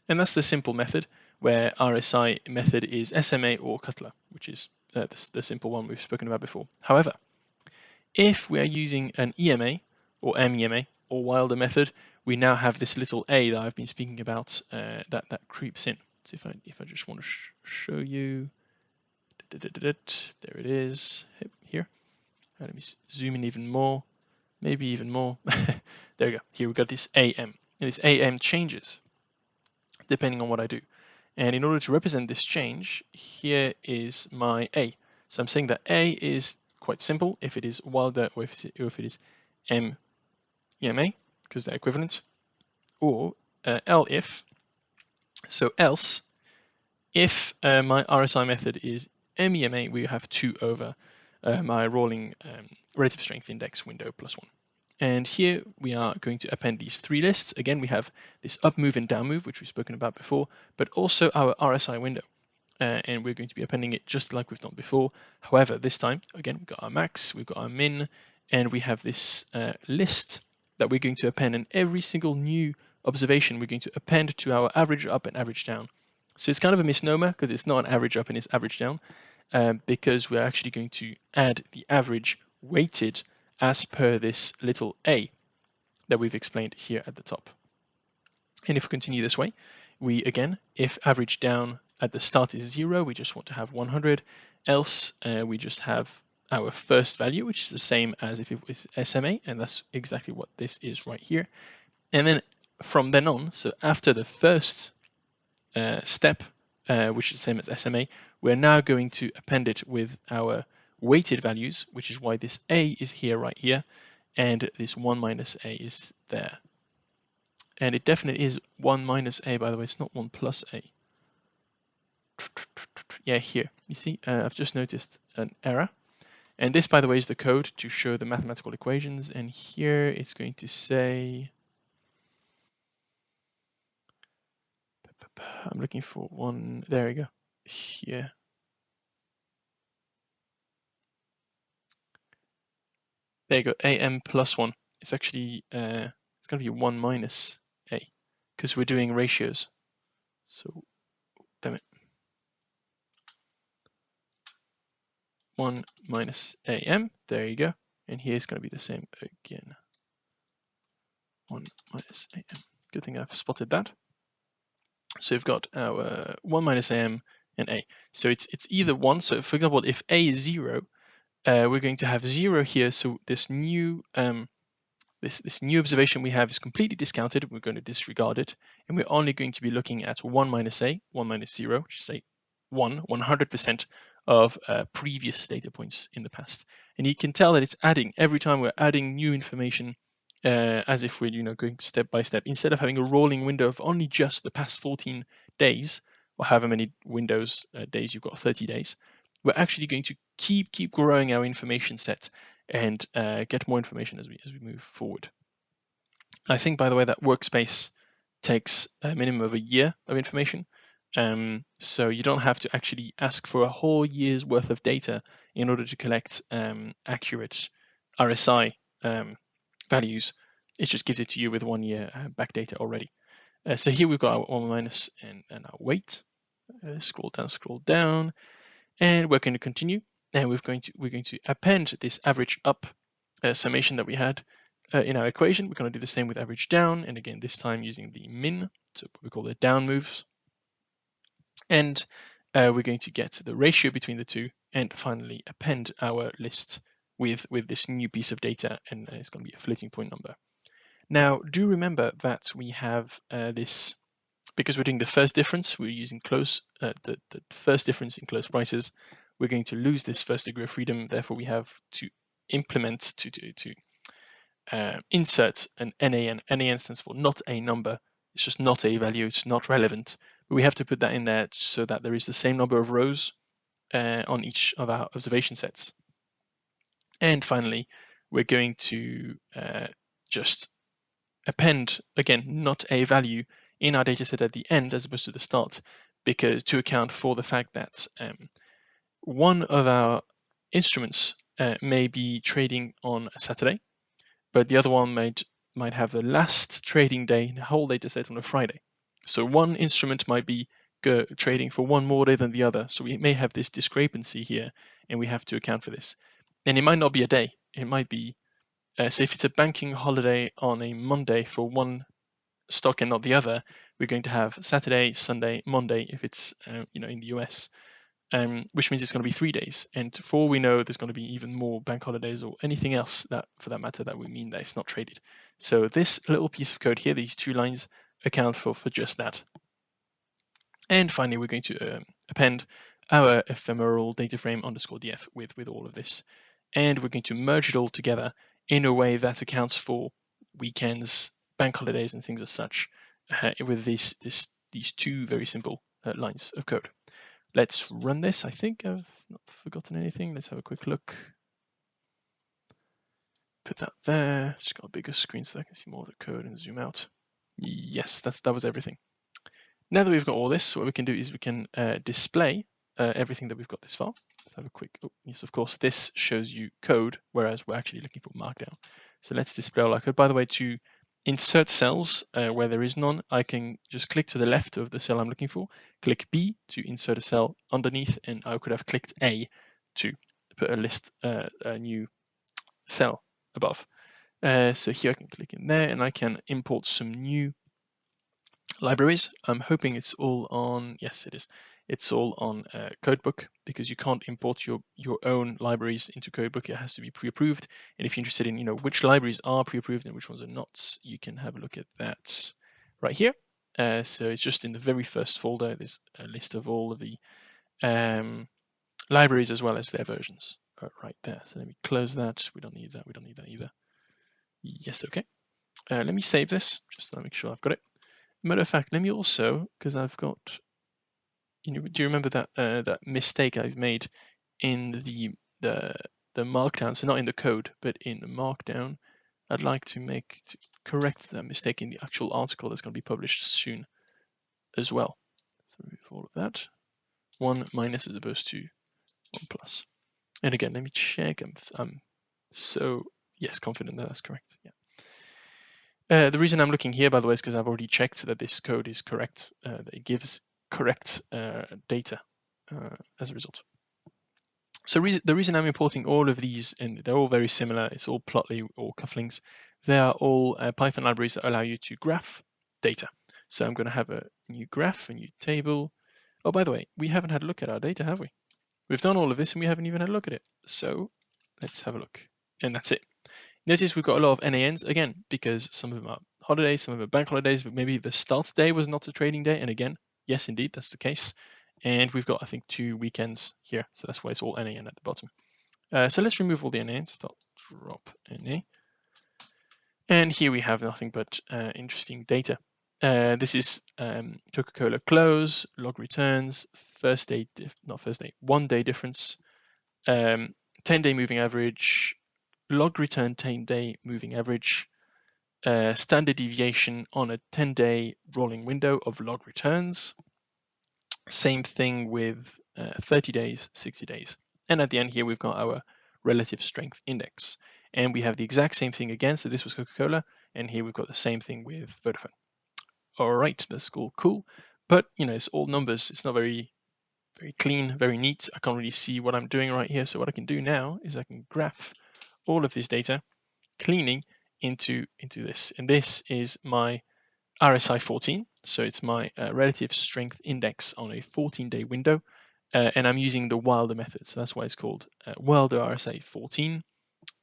A: And that's the simple method, where RSI method is SMA or Cutler, which is the simple one we've spoken about before. However, if we are using an EMA or MEMA or Wilder method, we now have this little a that I've been speaking about that creeps in. So if I just want to show you, there it is here. Let me zoom in even more, maybe even more. There we go. Here we got this AM, and this AM changes depending on what I do. And in order to represent this change, here is my A. So I'm saying that A is quite simple if it is Wilder or if it is MEMA, because they're equivalent, or elif. So else, if my RSI method is MEMA, we have 2 over my rolling relative strength index window plus 1. And here we are going to append these 3 lists. Again, we have this up move and down move, which we've spoken about before, but also our RSI window. And we're going to be appending it just like we've done before. However, this time, again, we've got our max, we've got our min, and we have this list that we're going to append, and every single new observation we're going to append to our average up and average down. So it's kind of a misnomer because it's not an average up and it's average down, because we're actually going to add the average weighted as per this little a that we've explained here at the top. And if we continue this way, we again, if average down at the start is 0, we just want to have 100. Else, we just have our first value, which is the same as if it was SMA, and that's exactly what this is right here. And then from then on, so after the first step, which is the same as SMA, we're now going to append it with our weighted values, which is why this A is here right here, and this 1 minus A is there. And it definitely is 1 minus A, by the way, it's not 1 plus A. Yeah, here, you see, I've just noticed an error. And this, by the way, is the code to show the mathematical equations. And here it's going to say, I'm looking for one, there we go, here. There you go, AM plus 1. It's actually, it's going to be 1 minus A, because we're doing ratios. So, damn it. 1 minus AM, there you go. And here's going to be the same again. 1 minus AM. Good thing I've spotted that. So we've got our 1 minus AM and A. So it's either 1. So for example, if A is 0, we're going to have 0 here. So this new this new observation we have is completely discounted. We're going to disregard it, and we're only going to be looking at 1 minus A, 1 minus 0, which is say 100% of previous data points in the past. And you can tell that it's adding every time we're adding new information, as if we're going step by step. Instead of having a rolling window of only just the past 14 days, or however many windows days you've got, 30 days, we're actually going to keep growing our information set and get more information as we move forward. I think, by the way, that workspace takes a minimum of a year of information. So you don't have to actually ask for a whole year's worth of data in order to collect accurate RSI values. It just gives it to you with 1 year back data already. So here we've got our 1 minus and our weight. Scroll down, and we're going to continue. And we're going to append this average up summation that we had in our equation. We're going to do the same with average down, and again this time using the min, so what we call the down moves. And we're going to get the ratio between the two, and finally append our list with this new piece of data, and it's going to be a floating point number. Now, do remember that we have this, because we're doing the first difference, we're using close, the first difference in close prices, we're going to lose this first degree of freedom. Therefore, we have to implement, to insert an NaN. NaN stands for not a number. It's just not a value. It's not relevant. But we have to put that in there so that there is the same number of rows on each of our observation sets. And finally, we're going to just append, again, not a value in our dataset at the end as opposed to the start, because to account for the fact that one of our instruments may be trading on a Saturday, but the other one might have the last trading day in the whole dataset on a Friday. So one instrument might be trading for one more day than the other. So we may have this discrepancy here, and we have to account for this. And it might not be a day. It might be, so if it's a banking holiday on a Monday for one stock and not the other, we're going to have Saturday, Sunday, Monday if it's in the US, which means it's going to be 3 days. And for all we know, there's going to be even more bank holidays or anything else that, for that matter, that would mean that it's not traded. So this little piece of code here, these 2 lines, account for just that. And finally, we're going to append our ephemeral data frame underscore df with all of this. And we're going to merge it all together in a way that accounts for weekends, bank holidays, and things as such, with these 2 very simple lines of code. Let's run this. I think I've not forgotten anything. Let's have a quick look. Put that there. Just got a bigger screen so I can see more of the code and zoom out. Yes, that was everything. Now that we've got all this, what we can do is we can display everything that we've got this far. Let's have a quick, yes, of course, this shows you code, whereas we're actually looking for Markdown. So let's display all our code. By the way, to insert cells where there is none, I can just click to the left of the cell I'm looking for, click B to insert a cell underneath, and I could have clicked A to put a new cell above. So here I can click in there, and I can import some new libraries. I'm hoping it's all on, yes, it is. It's all on Codebook, because you can't import your own libraries into Codebook. It has to be pre-approved. And if you're interested in which libraries are pre-approved and which ones are not, you can have a look at that right here. So it's just in the very first folder. There's a list of all of the libraries as well as their versions right there. So let me close that. We don't need that. We don't need that either. Yes, okay. Let me save this just to make sure I've got it. Matter of fact, let me also, because I've got, do you remember that that mistake I've made in the Markdown? So not in the code, but in the Markdown. I'd like to correct that mistake in the actual article that's going to be published soon as well. So remove all of that. 1 minus as opposed to 1 plus. And again, let me check. I'm so, yes, confident that that's correct. Yeah. The reason I'm looking here, by the way, is because I've already checked that this code is correct, that it gives correct data as a result. So the reason I'm importing all of these, and they're all very similar, it's all Plotly or Cufflinks, they are all Python libraries that allow you to graph data. So I'm going to have a new graph, a new table. Oh, by the way, we haven't had a look at our data, have we? We've done all of this and we haven't even had a look at it. So let's have a look. And that's it. Notice we've got a lot of NaNs, again, because some of them are holidays, some of them are bank holidays, but maybe the start day was not a trading day. And again, yes, indeed, that's the case. And we've got, I think, 2 weekends here. So that's why it's all NaN at the bottom. So let's remove all the NaNs. Drop Na. And here we have nothing but interesting data. This is Coca-Cola close, log returns, one day difference, 10-day moving average, log return 10-day moving average, standard deviation on a 10-day rolling window of log returns. Same thing with 30 days, 60 days. And at the end here, we've got our relative strength index. And we have the exact same thing again. So this was Coca-Cola. And here we've got the same thing with Vodafone. All right, that's all cool. But, it's all numbers. It's not very clean, very neat. I can't really see what I'm doing right here. So what I can do now is I can graph all of this data, cleaning into this. And this is my RSI 14. So it's my relative strength index on a 14-day window. And I'm using the Wilder method. So that's why it's called Wilder RSI 14.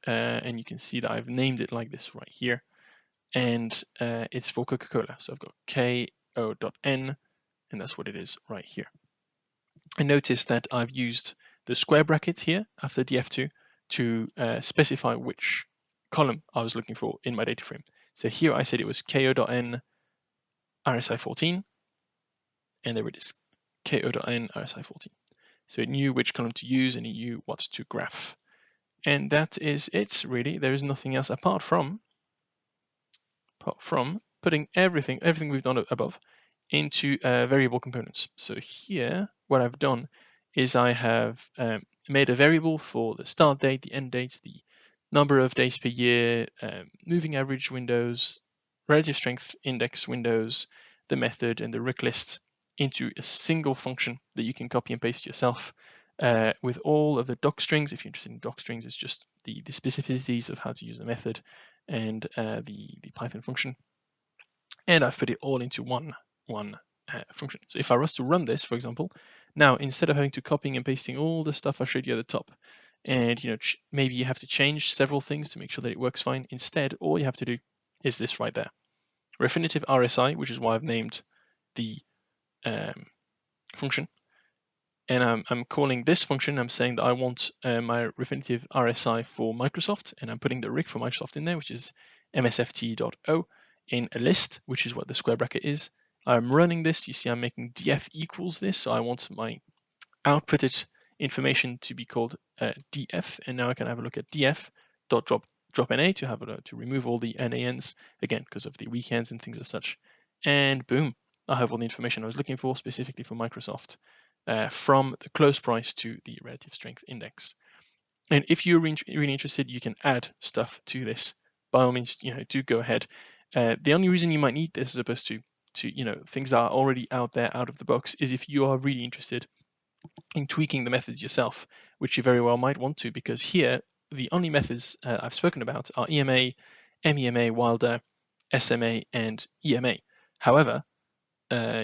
A: And you can see that I've named it like this right here. And it's for Coca-Cola. So I've got ko.n, and that's what it is right here. And notice that I've used the square bracket here after df2 to specify which column I was looking for in my data frame. So here I said it was ko.n RSI 14, and there it is, ko.n RSI 14. So it knew which column to use and it knew what to graph. And that is it, really. There is nothing else apart from putting everything we've done above into variable components. So here, what I've done is I have made a variable for the start date, the end date, the number of days per year, moving average windows, relative strength index windows, the method, and the rec list into a single function that you can copy and paste yourself with all of the doc strings. If you're interested in doc strings, it's just the specificities of how to use the method and the Python function. And I've put it all into one function. So if I was to run this, for example, now instead of having to copying and pasting all the stuff I showed you at the top, and maybe you have to change several things to make sure that it works fine. Instead, all you have to do is this right there, Refinitiv RSI, which is why I've named the function. And I'm calling this function, I'm saying that I want my Refinitiv RSI for Microsoft, and I'm putting the rig for Microsoft in there, which is msft.o in a list, which is what the square bracket is. I'm running this, you see I'm making df equals this, so I want my outputted information to be called df, and now I can have a look at df.drop na to have to remove all the nans, again, because of the weekends and things as such. And boom, I have all the information I was looking for specifically for Microsoft. From the close price to the relative strength index. And if you're really interested, you can add stuff to this. By all means, do go ahead. The only reason you might need this as opposed to things that are already out there out of the box is if you are really interested in tweaking the methods yourself, which you very well might want to, because here the only methods I've spoken about are EMA, MEMA, Wilder, SMA, and EMA. However,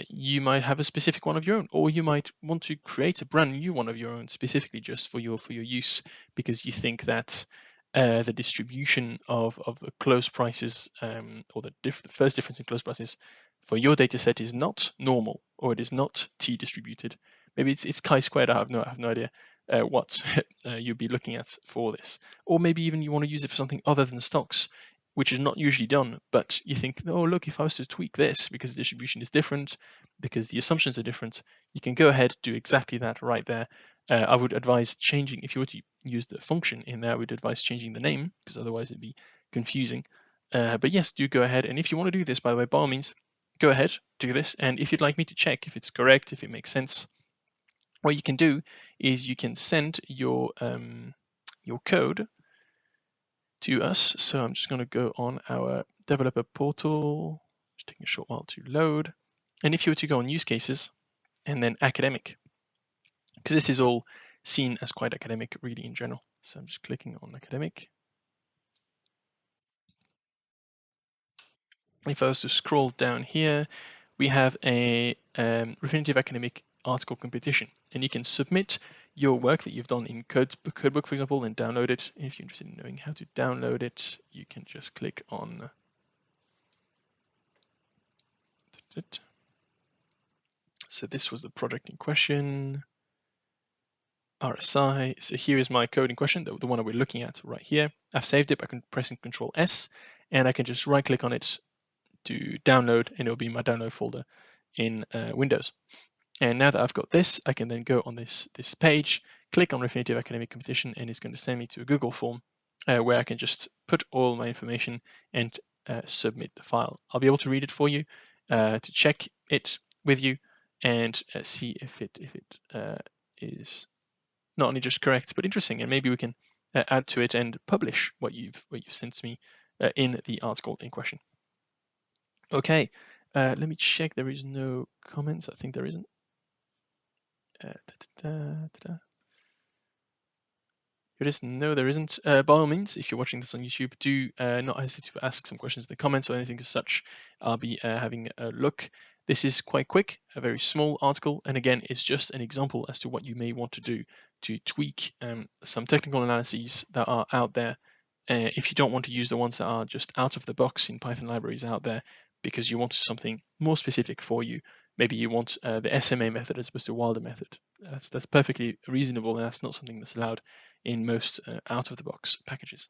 A: you might have a specific one of your own, or you might want to create a brand new one of your own specifically just for your use, because you think that the distribution of the close prices or the first difference in close prices for your data set is not normal, or it is not t-distributed. Maybe it's chi-squared. I have no idea what you'd be looking at for this, or maybe even you want to use it for something other than stocks, which is not usually done, but you think, oh, look, if I was to tweak this because the distribution is different, because the assumptions are different, you can go ahead, do exactly that right there. I would advise changing, if you were to use the function in there, I would advise changing the name, because otherwise it'd be confusing. But yes, do go ahead. And if you want to do this, by the way, by all means, go ahead, do this. And if you'd like me to check if it's correct, if it makes sense, what you can do is you can send your code to us. So I'm just going to go on our developer portal. Just taking a short while to load. And if you were to go on use cases and then academic, because this is all seen as quite academic really in general. So I'm just clicking on academic. If I was to scroll down here, we have a Refinitiv academic article competition, and you can submit your work that you've done in Codebook, for example, and download it. If you're interested in knowing how to download it, you can just click on it. So this was the project in question, RSI. So here is my code in question, the one that we're looking at right here. I've saved it by pressing Control S, and I can just right click on it to download, and it'll be my download folder in Windows. And now that I've got this, I can then go on this page, click on Refinitiv Academic Competition, and it's going to send me to a Google form where I can just put all my information and submit the file. I'll be able to read it for you, to check it with you, and see if it is not only just correct but interesting, and maybe we can add to it and publish what you've sent me in the article in question. Okay, let me check. There is no comments. I think there isn't. It is no, there isn't. By all means, if you're watching this on YouTube, do not hesitate to ask some questions in the comments or anything as such. I'll be having a look. This is quite quick, a very small article, and again, it's just an example as to what you may want to do to tweak some technical analyses that are out there. If you don't want to use the ones that are just out of the box in Python libraries out there, because you want something more specific for you. Maybe you want the SMA method as opposed to Wilder method. That's perfectly reasonable, and that's not something that's allowed in most out-of-the-box packages.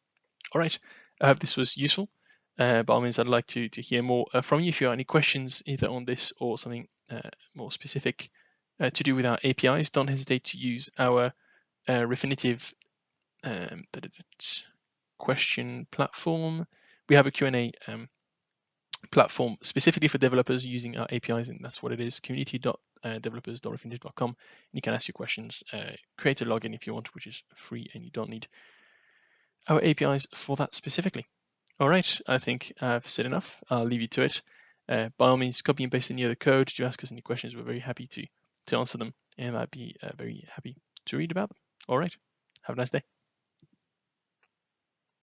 A: All right, I hope this was useful. By all means, I'd like to hear more from you. If you have any questions either on this or something more specific to do with our APIs, don't hesitate to use our Refinitiv question platform. We have a Q&A platform specifically for developers using our APIs, and that's what it is, community.developers.refinitiv.com. And you can ask your questions, create a login if you want, which is free, and you don't need our APIs for that specifically. All right, I think I've said enough. I'll leave you to it. By all means, copy and paste any other code to ask us any questions. We're very happy to answer them, and I'd be very happy to read about them. All right, have a nice day.